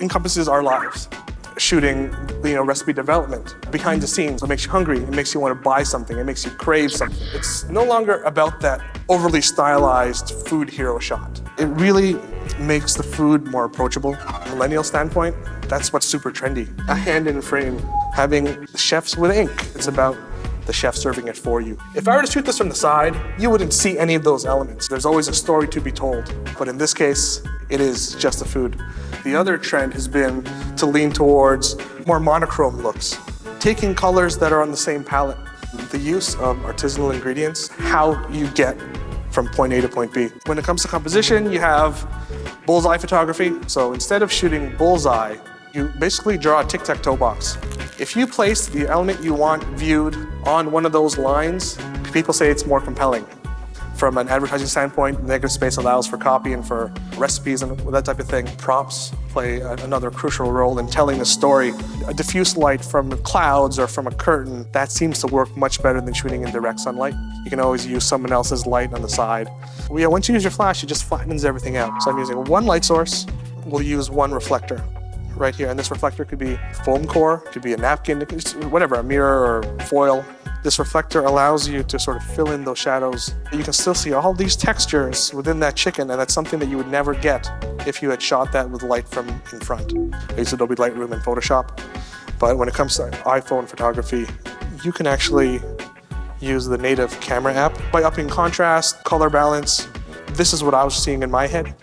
encompasses our lives. Shooting, recipe development, behind the scenes. It makes you hungry. It makes you want to buy something. It makes you crave something. It's no longer about that overly stylized food hero shot. It really makes the food more approachable. From a millennial standpoint, that's what's super trendy. A hand in frame, having the chefs with ink. It's about the chef serving it for you. If I were to shoot this from the side, you wouldn't see any of those elements. There's always a story to be told. But in this case, it is just the food. The other trend has been to lean towards more monochrome looks, taking colors that are on the same palette. The use of artisanal ingredients, how you get from point A to point B. When it comes to composition, you have bullseye photography. So instead of shooting bullseye, you basically draw a tic-tac-toe box. If you place the element you want viewed on one of those lines, people say it's more compelling. From an advertising standpoint, negative space allows for copy and for recipes and that type of thing. Props play another crucial role in telling a story. A diffuse light from clouds or from a curtain, that seems to work much better than shooting in direct sunlight. You can always use someone else's light on the side. Well, yeah, once you use your flash, it just flattens everything out. So I'm using one light source. We'll use one reflector right here. And this reflector could be foam core, could be a napkin, whatever, a mirror or foil. This reflector allows you to sort of fill in those shadows. You can still see all these textures within that chicken, and that's something that you would never get if you had shot that with light from in front. I use Adobe Lightroom and Photoshop, but when it comes to iPhone photography, you can actually use the native camera app by upping contrast, color balance. This is what I was seeing in my head.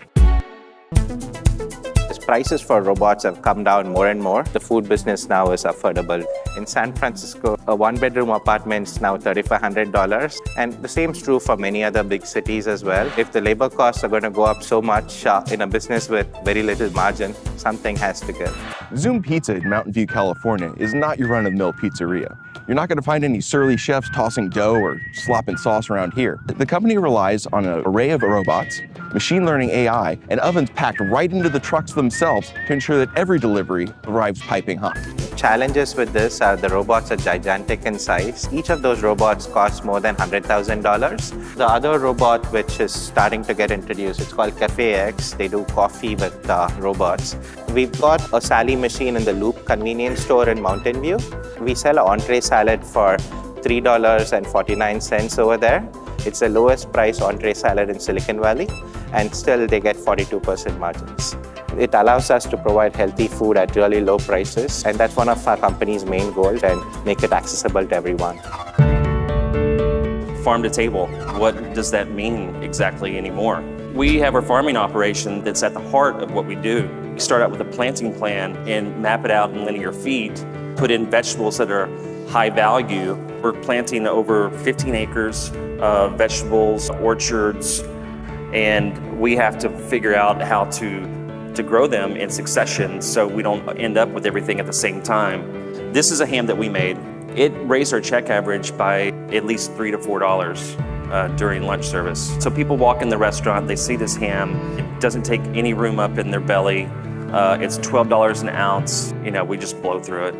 Prices for robots have come down more and more. The food business now is affordable. In San Francisco, a one-bedroom apartment is now $3,500. And the same is true for many other big cities as well. If the labor costs are going to go up so much in a business with very little margin, something has to give. Zoom Pizza in Mountain View, California is not your run-of-the-mill pizzeria. You're not going to find any surly chefs tossing dough or slopping sauce around here. The company relies on an array of robots, machine learning AI, and ovens packed right into the trucks themselves to ensure that every delivery arrives piping hot. Challenges with this are the robots are gigantic in size. Each of those robots costs more than $100,000. The other robot which is starting to get introduced, it's called Cafe X. They do coffee with robots. We've got a Sally machine in the Loop convenience store in Mountain View. We sell an entree salad for $3.49 over there. It's the lowest price entree salad in Silicon Valley, and still they get 42% margins. It allows us to provide healthy food at really low prices, and that's one of our company's main goals, and make it accessible to everyone. Farm to table, what does that mean exactly anymore? We have our farming operation that's at the heart of what we do. We start out with a planting plan and map it out in linear feet, put in vegetables that are high value. We're planting over 15 acres of vegetables, orchards, and we have to figure out how to grow them in succession so we don't end up with everything at the same time. This is a ham that we made. It raised our check average by at least $3 to $4 during lunch service. So people walk in the restaurant, they see this ham, it doesn't take any room up in their belly. It's $12 an ounce. We just blow through it.